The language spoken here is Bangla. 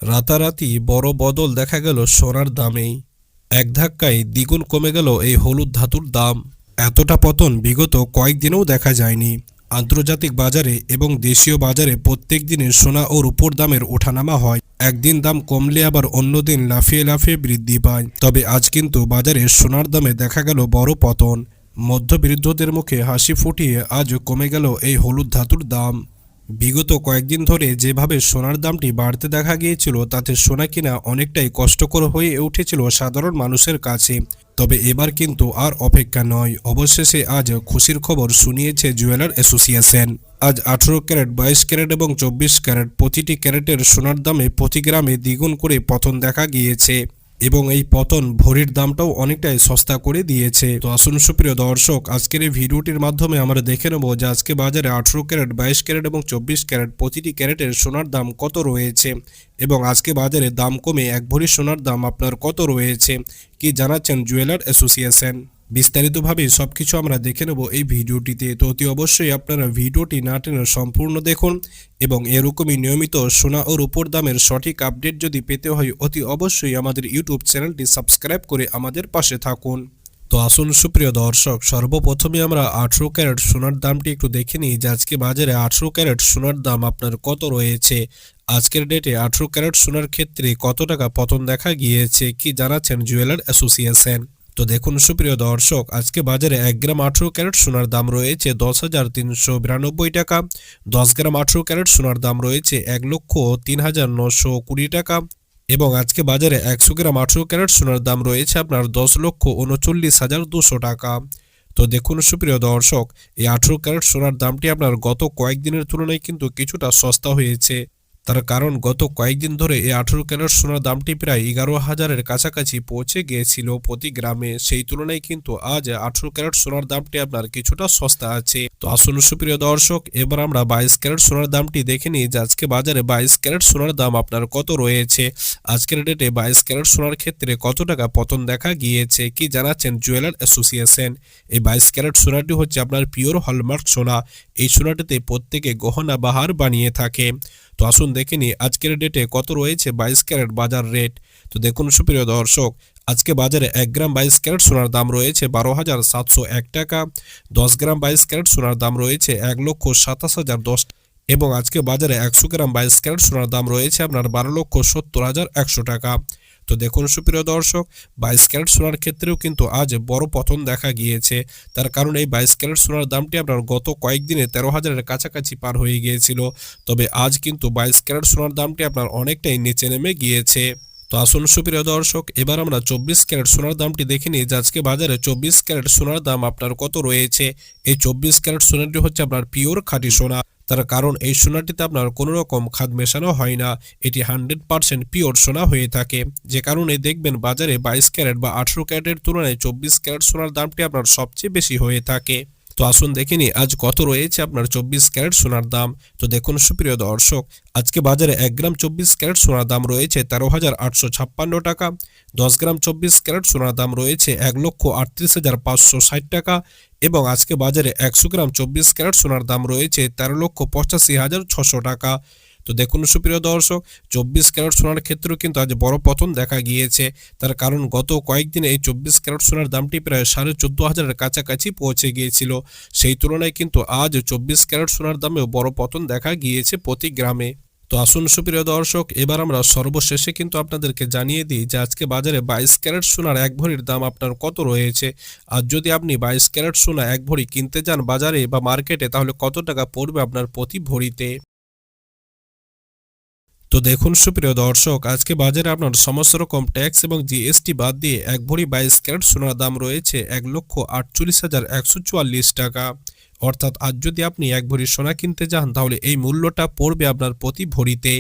রাতারাতি বড় বদল দেখা গেল সোনার দামেই। এক ধাক্কায় দ্বিগুণ কমে গেল এই হলুদ ধাতুর দাম। এতটা পতন বিগত কয়েকদিনেও দেখা যায়নি। আন্তর্জাতিক বাজারে এবং দেশীয় বাজারে প্রত্যেক দিনের সোনা ও রূপোর দামের ওঠানামা হয়। একদিন দাম কমলে আবার অন্যদিন লাফিয়ে লাফিয়ে বৃদ্ধি পায়। তবে আজ কিন্তু বাজারে সোনার দামে দেখা গেল বড় পতন। মধ্যবিত্তদের মুখে হাসি ফুটিয়ে আজ কমে গেল এই হলুদ ধাতুর দাম। বিগত কয়েকদিন ধরে যেভাবে সোনার দামটি বাড়তে দেখা গিয়েছিল, তাতে সোনা কিনা অনেকটাই কষ্টকর হয়ে উঠেছিল সাধারণ মানুষের কাছে। তবে এবার কিন্তু আর অপেক্ষা নয়, অবশেষে আজ খুশির খবর শুনিয়েছে জুয়েলার অ্যাসোসিয়েশন। আজ 18 ক্যারেট, 22 ক্যারেট এবং 24 ক্যারেট প্রতিটি ক্যারেটের সোনার দামে প্রতি গ্রামে দ্বিগুণ করে পতন দেখা গিয়েছে এবং এই পতন ভরির দামটাও অনেকটাই সস্তা করে দিয়েছে। তো আসুন সুপ্রিয় দর্শক, আজকের এই ভিডিওটির মাধ্যমে আমরা দেখে নেব যে আজকে বাজারে 18 ক্যারেট, 22 ক্যারেট এবং 24 ক্যারেট প্রতিটি ক্যারেটের সোনার দাম কত রয়েছে এবং আজকে বাজারে দাম কমে এক ভরি সোনার দাম আপনার কত রয়েছে, কি জানাচ্ছেন জুয়েলার অ্যাসোসিয়েশন। বিস্তারিতভাবে সবকিছু আমরা দেখে নেব এই ভিডিওটিতে। তো অতি অবশ্যই আপনারা ভিডিওটি না টেনে সম্পূর্ণ দেখুন এবং এরকমই নিয়মিত সোনা ও রূপোর দামের সঠিক আপডেট যদি পেতে হয়, অতি অবশ্যই আমাদের ইউটিউব চ্যানেলটি সাবস্ক্রাইব করে আমাদের পাশে থাকুন। তো আসুন সুপ্রিয় দর্শক, সর্বপ্রথমে আমরা 18 ক্যারেট সোনার দামটি একটু দেখে নিই যে আজকে বাজারে 18 ক্যারেট সোনার দাম আপনার কত রয়েছে। আজকের ডেটে 18 ক্যারেট সোনার ক্ষেত্রে কত টাকা পতন দেখা গিয়েছে, কি জানাচ্ছেন জুয়েলার অ্যাসোসিয়েশন। তো দেখুন সুপ্রিয় দর্শক, আজকে বাজারে 1 গ্রাম 18 ক্যারেট সোনার দাম রয়েছে 10,392 টাকা। 10 গ্রাম 18 ক্যারেট সোনার দাম রয়েছে 1,03,920 টাকা এবং আজকে বাজারে 100 গ্রাম 18 ক্যারেট সোনার দাম রয়েছে আপনার 10,39,200 টাকা। তো দেখুন সুপ্রিয় দর্শক, এই 18 ক্যারেট সোনার দামটি আপনার গত কয়েকদিনের তুলনায় কিন্তু কিছুটা সস্তা হয়েছে। তার কারণ গত কয়েকদিন ধরে এই 18 ক্যারেট সোনার দামটি প্রায় 11,000-এর কাছাকাছি পৌঁছে গিয়েছিল প্রতি গ্রামে। সেই তুলনায় কিন্তু আজ 18 ক্যারেট সোনার দামটি আপনার কিছুটা সস্তা আছে। তো আসুন সুপ্রিয় দর্শক, এবার আমরা 22 ক্যারেট সোনার দামটি দেখে নিই যে আজকে বাজারে 22 ক্যারেট সোনার দাম আপনার কত রয়েছে। আজকের ডেটে 22 ক্যারেট সোনার ক্ষেত্রে কত টাকা পতন দেখা গিয়েছে, কি জানাচ্ছেন জুয়েলার অ্যাসোসিয়েশন। এই 22 ক্যারেট সোনাটি হচ্ছে আপনার পিওর হলমার্ক সোনা। এই সোনাটিতে প্রত্যেকে গহনা বাহার বানিয়ে থাকে। তো আসুন দেখে নিই আজকের ডেটে কত রয়েছে 22 ক্যারেট বাজার রেট। তো দেখুন সুপ্রিয় দর্শক, আজকে বাজারে 1 গ্রাম 22 ক্যারেট সোনার দাম রয়েছে 12,701 টাকা। 10 গ্রাম 22 ক্যারেট সোনার দাম রয়েছে 1,27,010 এবং আজকে বাজারে 100 গ্রাম 22 ক্যারেট সোনার দাম রয়েছে আপনার 12,70,100 টাকা। তো দেখুন সুপ্রিয় দর্শক, 22 ক্যারেট সোনার ক্ষেত্রেও কিন্তু আজ বড় পতন দেখা গিয়েছে। তার কারণ এই 22 ক্যারেট সোনার দামটি আপনার গত কয়েকদিনে 13,000-এর কাছাকাছি পার হয়ে গিয়েছিল। তবে আজ কিন্তু 22 ক্যারেট সোনার দামটি আপনার অনেকটাই নিচে নেমে গিয়েছে। তো আসুন সুপ্রিয় দর্শক, এবার আমরা 24 ক্যারেট সোনার দামটি দেখে নিই যে আজকে বাজারে 24 ক্যারেট সোনার দাম আপনার কত রয়েছে। এই 24 ক্যারেট সোনাটি হচ্ছে আপনার পিওর খাঁটি সোনা। তার কারণ এই সোনাটিতে আপনার কোনো রকম খাদ মেশানো হয় না, এটি 100% পিওর সোনা হয়ে থাকে। যে কারণে দেখবেন বাজারে 22 ক্যারেট বা 18 ক্যারেটের তুলনায় 24 ক্যারেট সোনার দামটি আপনার সবচেয়ে বেশি হয়ে থাকে। তো আসুন দেখিনি আজ কত রয়েছে আপনার 24 ক্যারেট সোনার দাম। তো দেখুন সুপ্রিয় দর্শক, আজকে বাজারে 1 গ্রাম 24 ক্যারেট সোনার দাম রয়েছে 13,856 টাকা। 10 গ্রাম 24 ক্যারেট সোনার দাম রয়েছে 1,38,560 টাকা এবং আজকে বাজারে 100 গ্রাম 24 ক্যারেট সোনার দাম রয়েছে 13,85,600 টাকা। তো দেখুন সুপ্রিয় দর্শক, 24 ক্যারেট সোনার ক্ষেত্রেও কিন্তু আজ বড় পতন দেখা গিয়েছে। তার কারণ গত কয়েকদিনে এই 24 ক্যারেট সোনার দামটি প্রায় 14,500-এর কাছাকাছি পৌঁছে গিয়েছিল। সেই তুলনায় কিন্তু আজ 24 ক্যারেট সোনার দামেও বড় পতন দেখা গিয়েছে প্রতি গ্রামে। তো আসুন সুপ্রিয় দর্শক, এবার আমরা সর্বশেষে কিন্তু আপনাদেরকে জানিয়ে দিই যে আজকে বাজারে 22 ক্যারেট সোনার এক ভরির দাম আপনার কত রয়েছে। আর যদি আপনি 22 ক্যারেট সোনা এক ভরি কিনতে যান বাজারে বা মার্কেটে, তাহলে কত টাকা পড়বে আপনার প্রতি ভরিতে। তো দেখুন সুপ্রিয় দর্শক, আজকে বাজারে আপনার সমস্ত রকম ট্যাক্স এবং জিএসটি বাদ দিয়ে এক ভরি 22 ক্যারেট সোনার দাম রয়েছে 1,48,144 টাকা। অর্থাৎ আজ যদি আপনি এক ভরি সোনা কিনতে যান তাহলে এই মূল্যটা পড়বে আপনার প্রতি ভরিতে।